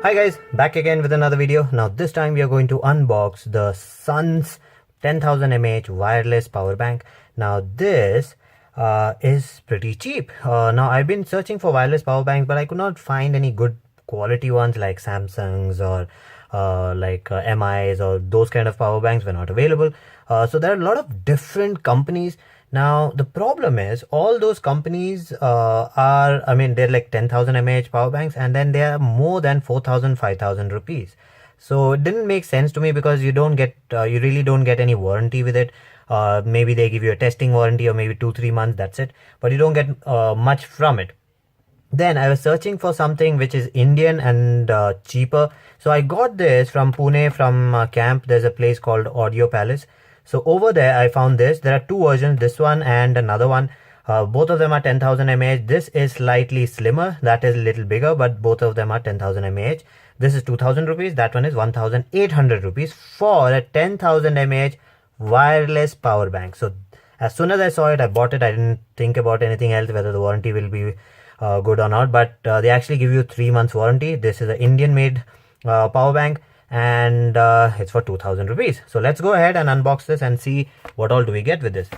Hi guys, back again with another video. Now this time we are going to unbox the Sun's 10,000 mAh wireless power bank. Now this is pretty cheap. Now I've been searching for wireless power banks, but I could not find any good quality ones like Samsung's or MI's, or those kind of power banks were not available. So there are a lot of different companies. Now the problem is all those companies they're like 10,000 mAh power banks, and then they are more than 4,000, 5,000 rupees. So it didn't make sense to me because you really don't get any warranty with it. Maybe they give you a testing warranty or maybe 2-3 months, that's it, but you don't get much from it. Then I was searching for something which is Indian and cheaper. So I got this from Pune, from camp. There's a place called Audio Palace. So over there I found this. There are two versions, this one and another one. Both of them are 10,000 mAh. This is slightly slimmer, that is a little bigger, but both of them are 10,000 mAh. This is 2,000 rupees, that one is 1,800 rupees for a 10,000 mAh wireless power bank. So as soon as I saw it, I bought it. I didn't think about anything else, whether the warranty will be good or not, but they actually give you 3 months warranty. This is an Indian made power bank, and it's for 2,000 rupees. So let's go ahead and unbox this and see what all do we get with this.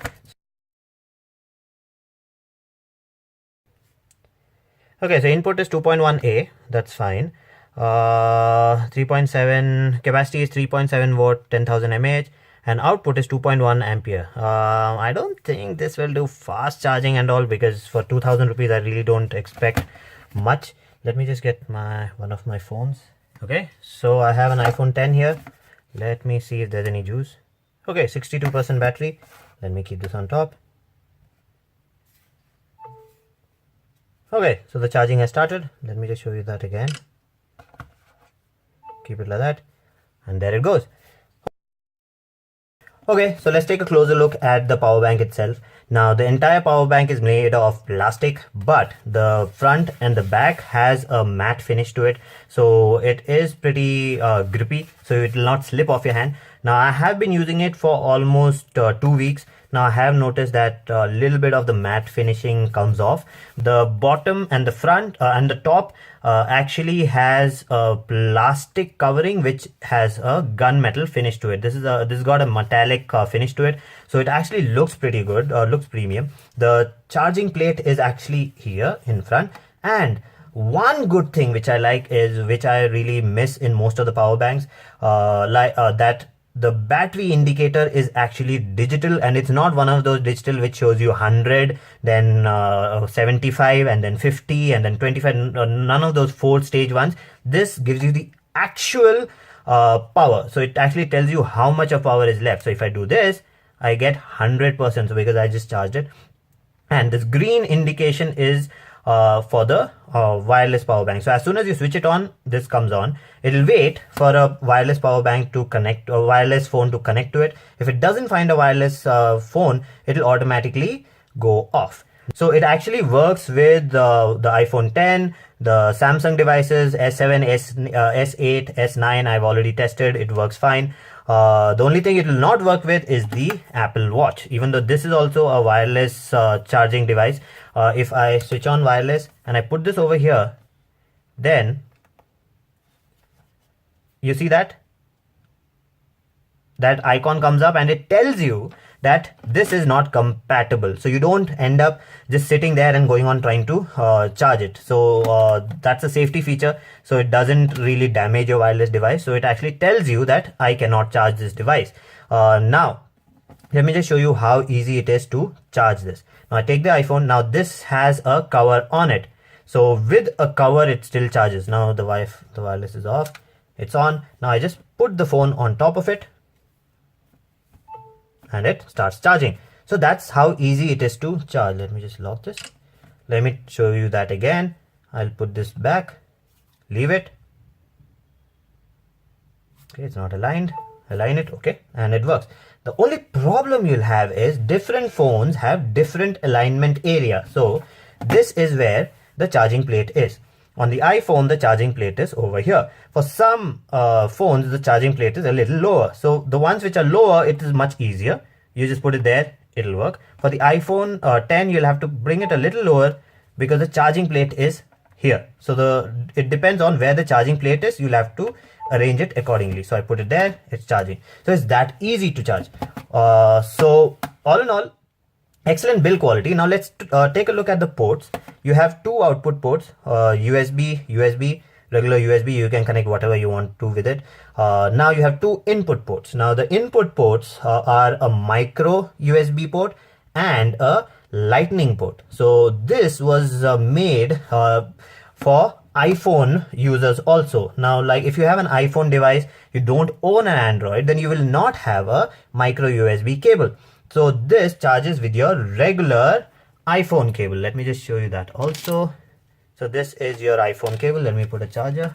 Okay, so input is 2.1A, that's fine. 3.7 capacity is 3.7 watt, 10,000 mAh, and output is 2.1 ampere. I don't think this will do fast charging and all, because for 2,000 rupees I really don't expect much. Let me just get one of my phones. Okay, so I have an iPhone 10 here. Let me see if there's any juice. Okay, 62% battery. Let me keep this on top. Okay, so the charging has started. Let me just show you that again. Keep it like that, and there it goes. Okay, so let's take a closer look at the power bank itself. Now the entire power bank is made of plastic, but the front and the back has a matte finish to it, so it is pretty grippy, so it will not slip off your hand. Now I have been using it for almost 2 weeks. Now I have noticed that a little bit of the matte finishing comes off. The bottom and the front and the top actually has a plastic covering which has a gunmetal finish to it. This got a metallic finish to it, so it actually looks pretty good, looks premium. The charging plate is actually here in front, and one good thing which I like is, which I really miss in most of the power banks, that the battery indicator is actually digital, and it's not one of those digital which shows you 100, then 75, and then 50, and then 25. None of those 4-stage ones. This gives you the actual power, so it actually tells you how much of power is left. So if I do this, I get 100%, so because I just charged it. And this green indication is for the wireless power bank. So as soon as you switch it on, this comes on. It'll wait for a wireless power bank to connect, or wireless phone to connect to it. If it doesn't find a wireless phone, it'll automatically go off. So it actually works with the iPhone 10, the Samsung devices, S7, S8, S9. I've already tested, it works fine. The only thing it will not work with is the Apple Watch, even though this is also a wireless charging device. If I switch on wireless and I put this over here, then you see that icon comes up and it tells you that this is not compatible, so you don't end up just sitting there and going on trying to charge it. So that's a safety feature, so it doesn't really damage your wireless device. So it actually tells you that I cannot charge this device. Now let me just show you how easy it is to charge this. Now I take the iPhone. Now this has a cover on it, so with a cover it still charges. Now the wireless is off, it's on. Now I just put the phone on top of it and it starts charging. So that's how easy it is to charge. Let me just lock this. Let me show you that again. I'll put this back, leave it. Okay, it's not aligned. Align it. Okay, and it works. The only problem you'll have is different phones have different alignment area. So this is where the charging plate is. On the iPhone, the charging plate is over here. For some phones, the charging plate is a little lower. So the ones which are lower, it is much easier. You just put it there, it'll work. For the iPhone 10, you'll have to bring it a little lower because the charging plate is here. So it depends on where the charging plate is. You'll have to arrange it accordingly. So I put it there, it's charging. So it's that easy to charge. So all in all, excellent build quality. Now let's take a look at the ports. You have two output ports, USB, regular USB. You can connect whatever you want to with it. Now you have two input ports. Now the input ports are a micro USB port and a lightning port. So this was made for iPhone users also. Now, like if you have an iPhone device, you don't own an Android, then you will not have a micro USB cable. So this charges with your regular iPhone cable. Let me just show you that also. So this is your iPhone cable. Let me put a charger.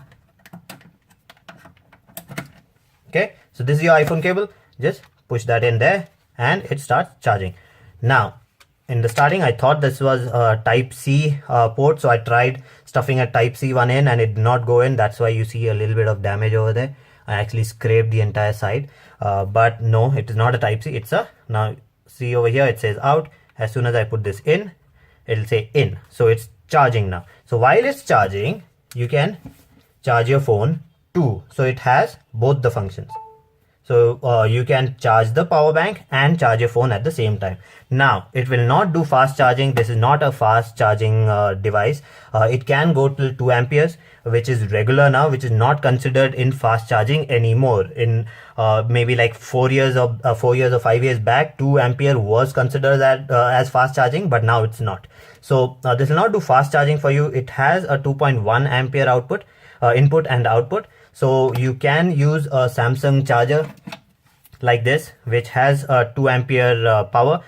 Okay, so this is your iPhone cable. Just push that in there and it starts charging. Now, in the starting, I thought this was a type C port. So I tried stuffing a type C one in and it did not go in. That's why you see a little bit of damage over there. I actually scraped the entire side. But no, it is not a type C. It's a, now see over here, it says out. As soon as I put this in, it'll say in. So it's charging now. So while it's charging, you can charge your phone too. So it has both the functions. So you can charge the power bank and charge your phone at the same time. Now, it will not do fast charging. This is not a fast charging device. It can go till 2 amperes, which is regular now, which is not considered in fast charging anymore. In maybe like 4 years or 5 years back, 2 ampere was considered that as fast charging, but now it's not. So this will not do fast charging for you. It has a 2.1 ampere output, input and output. So you can use a Samsung charger like this, which has a 2 ampere power.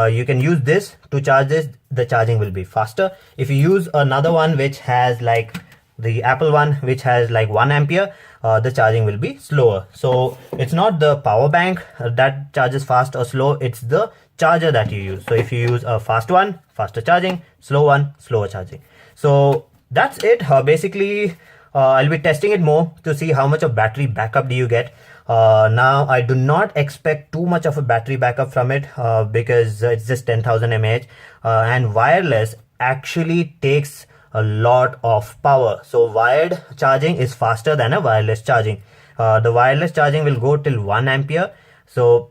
You can use this to charge this. The charging will be faster. If you use another one which has like the Apple one, which has like 1 ampere, the charging will be slower. So it's not the power bank that charges fast or slow, it's the charger that you use. So if you use a fast one, faster charging, slow one, slower charging. So that's it. Basically, I'll be testing it more to see how much of battery backup do you get. Now I do not expect too much of a battery backup from it because it's just 10,000 mAh and wireless actually takes a lot of power. So wired charging is faster than a wireless charging. The wireless charging will go till 1 ampere. So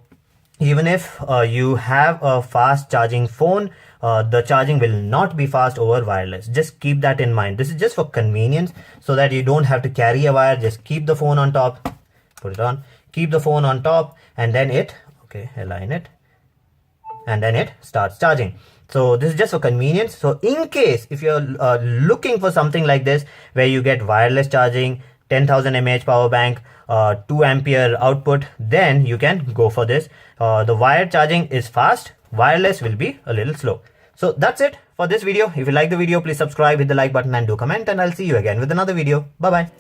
even if you have a fast charging phone, the charging will not be fast over wireless. Just keep that in mind. This is just for convenience so that you don't have to carry a wire. Just keep the phone on top, put it on, keep the phone on top, and then it, okay, align it, and then it starts charging. So this is just for convenience. So in case if you're looking for something like this where you get wireless charging, 10,000 mAh power bank, 2 ampere output, then you can go for this. The wired charging is fast, wireless will be a little slow. So that's it for this video. If you like the video, please subscribe, hit the like button and do comment, and I'll see you again with another video. Bye bye.